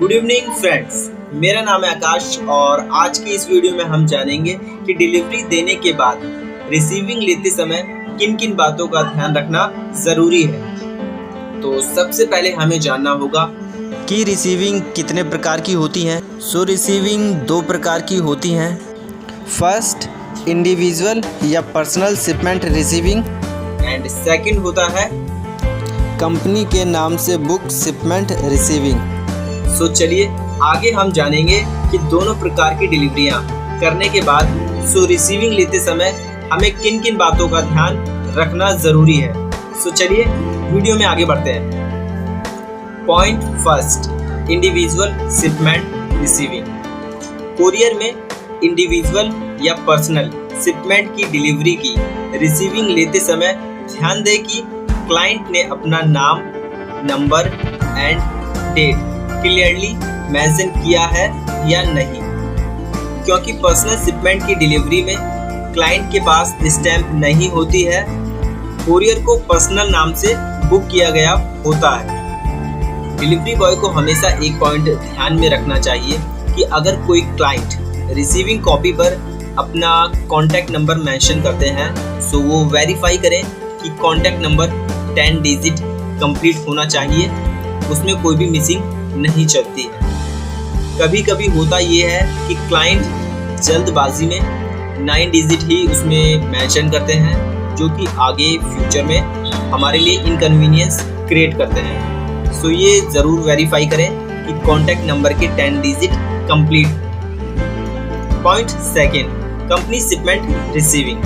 Good evening friends, मेरा नाम है आकाश और आज की इस वीडियो में हम जानेंगे कि डिलीवरी देने के बाद रिसीविंग लेते समय किन किन बातों का ध्यान रखना ज़रूरी है। तो सबसे पहले हमें जानना होगा कि रिसीविंग कितने प्रकार की होती हैं। रिसीविंग दो प्रकार की होती हैं। फर्स्ट, इंडिविजुअल या personal shipment receiving, and second होता है कंपनी के नाम से बुक शिपमेंट रिसीविंग। चलिए आगे हम जानेंगे कि दोनों प्रकार की डिलीवरियां करने के बाद रिसीविंग लेते समय हमें किन किन बातों का ध्यान रखना ज़रूरी है। चलिए वीडियो में आगे बढ़ते हैं। Point first, individual shipment receiving. Courier में इंडिविजुअल या पर्सनल शिपमेंट की डिलीवरी की रिसीविंग लेते समय ध्यान दें कि क्लाइंट ने अपना नाम, number and date clearly mention किया है या नहीं, क्योंकि पर्सनल शिपमेंट की डिलीवरी में क्लाइंट के पास स्टैम्प नहीं होती है। कोरियर को पर्सनल नाम से बुक किया गया होता है। डिलीवरी बॉय को हमेशा एक पॉइंट ध्यान में रखना चाहिए कि अगर कोई क्लाइंट रिसीविंग कॉपी पर अपना कॉन्टैक्ट नंबर मेंशन करते हैं तो वो वेरीफाई करें कि कॉन्टैक्ट नंबर 10 डिजिट कंप्लीट होना चाहिए, उसमें कोई भी मिसिंग नहीं चलती है। कभी कभी होता ये है कि क्लाइंट जल्दबाजी में 9 डिजिट ही उसमें मेंशन करते हैं, जो कि आगे फ्यूचर में हमारे लिए इनकन्वीनियंस क्रिएट करते हैं। ये ज़रूर वेरीफाई करें कि कॉन्टैक्ट नंबर के 10 digit complete. Point second, company shipment receiving.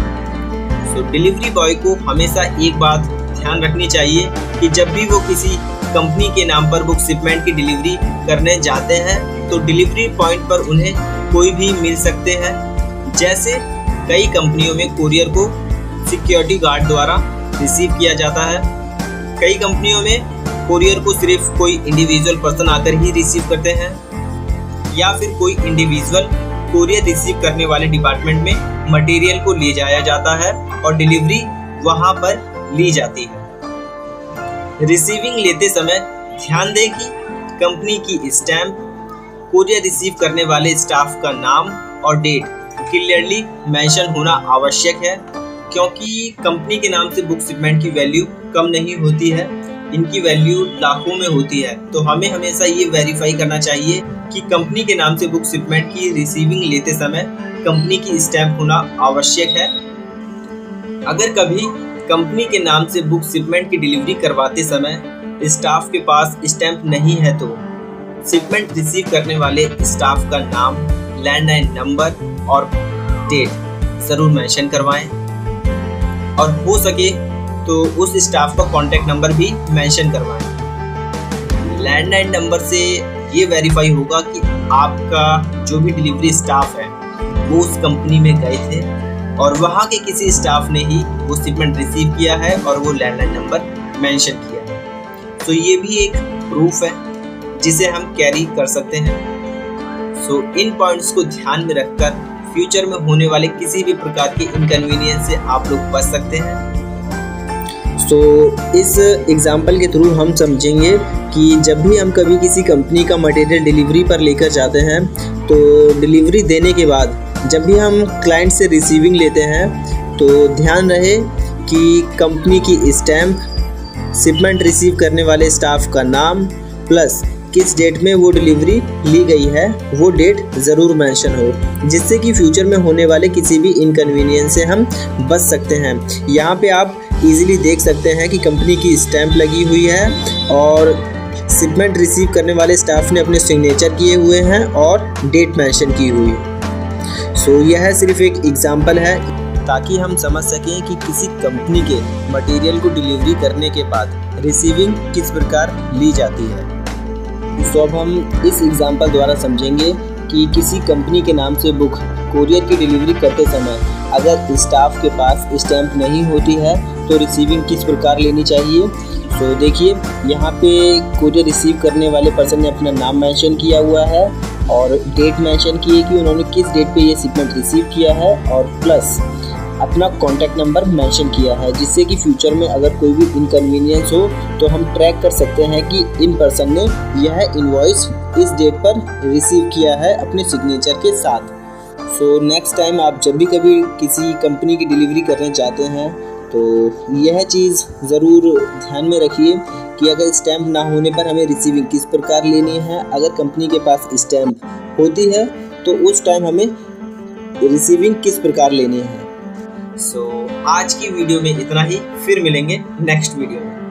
Delivery boy को हमेशा एक बात ध्यान रखनी चाहिए कि जब भी वो किसी कंपनी के नाम पर बुक शिपमेंट की डिलीवरी करने जाते हैं तो डिलीवरी पॉइंट पर उन्हें कोई भी मिल सकते हैं। जैसे कई कंपनियों में कोरियर को सिक्योरिटी गार्ड द्वारा रिसीव किया जाता है, कई कंपनियों में कोरियर को सिर्फ कोई इंडिविजुअल पर्सन आकर ही रिसीव करते हैं, या फिर कोई इंडिविजुअल कोरियर रिसीव करने वाले डिपार्टमेंट में मटेरियल को ले जाया जाता है और डिलीवरी वहां पर ली जाती है। रिसीविंग लेते समय ध्यान दें कि कंपनी की स्टैम्प, कोरियर रिसीव करने वाले स्टाफ का नाम और डेट क्लियरली मेंशन होना आवश्यक है, क्योंकि कंपनी के नाम से बुक शिपमेंट की वैल्यू कम नहीं होती है, इनकी वैल्यू लाखों में होती है। तो हमें हमेशा ये वेरीफाई करना चाहिए कि कंपनी के नाम से बुक शिपमेंट की रिसीविंग लेते समय कंपनी की स्टैम्प होना आवश्यक है। अगर कभी कंपनी के नाम से बुक शिपमेंट की डिलीवरी करवाते समय स्टाफ के पास स्टैम्प नहीं है तो शिपमेंट रिसीव करने वाले स्टाफ का नाम, लैंडलाइन नंबर और डेट ज़रूर मेंशन करवाएं, और हो सके तो उस स्टाफ का कॉन्टैक्ट नंबर भी मेंशन करवाएं। लैंडलाइन नंबर से ये वेरीफाई होगा कि आपका जो भी डिलीवरी स्टाफ है वो उस कंपनी में गए थे और वहाँ के किसी स्टाफ ने ही वो शिपमेंट रिसीव किया है और वो लैंडलाइन नंबर मेंशन किया है। ये भी एक प्रूफ है जिसे हम कैरी कर सकते हैं। इन पॉइंट्स को ध्यान में रखकर फ्यूचर में होने वाले किसी भी प्रकार के इनकन्वीनियंस से आप लोग बच सकते हैं। इस एग्जाम्पल के थ्रू हम समझेंगे कि जब भी हम कभी किसी कंपनी का मटेरियल डिलीवरी पर लेकर जाते हैं तो डिलीवरी देने के बाद जब भी हम क्लाइंट से रिसीविंग लेते हैं तो ध्यान रहे कि कंपनी की स्टैम्प, शिपमेंट रिसीव करने वाले स्टाफ का नाम प्लस किस डेट में वो डिलीवरी ली गई है वो डेट ज़रूर मेंशन हो, जिससे कि फ्यूचर में होने वाले किसी भी इनकन्वीनियंस से हम बच सकते हैं। यहाँ पे आप इजीली देख सकते हैं कि कंपनी की स्टैम्प लगी हुई है और शिपमेंट रिसीव करने वाले स्टाफ ने अपने सिग्नेचर किए हुए हैं और डेट मेंशन की हुई है। यह सिर्फ एक एग्जाम्पल है ताकि हम समझ सकें कि किसी कंपनी के मटेरियल को डिलीवरी करने के बाद रिसीविंग किस प्रकार ली जाती है। अब हम इस एग्जाम्पल द्वारा समझेंगे कि किसी कंपनी के नाम से बुक कोरियर की डिलीवरी करते समय अगर स्टाफ के पास स्टैम्प नहीं होती है तो रिसीविंग किस प्रकार लेनी चाहिए। देखिए यहाँ पे कोरियर रिसीव करने वाले पर्सन ने अपना नाम मेंशन किया हुआ है और डेट मेंशन की है कि उन्होंने किस डेट पे ये शिपमेंट रिसीव किया है, और प्लस अपना कॉन्टैक्ट नंबर मेंशन किया है, जिससे कि फ्यूचर में अगर कोई भी इनकन्वीनियंस हो तो हम ट्रैक कर सकते हैं कि इन पर्सन ने यह इनवॉइस इस डेट पर रिसीव किया है अपने सिग्नेचर के साथ। सो नेक्स्ट टाइम आप जब भी कभी किसी कंपनी की डिलीवरी करने जाते हैं तो यह चीज़ ज़रूर ध्यान में रखिए कि अगर स्टैम्प ना होने पर हमें रिसीविंग किस प्रकार लेनी है। अगर कंपनी के पास स्टैम्प होती है तो उस टाइम हमें रिसीविंग किस प्रकार लेनी है। सो आज की वीडियो में इतना ही, फिर मिलेंगे नेक्स्ट वीडियो में।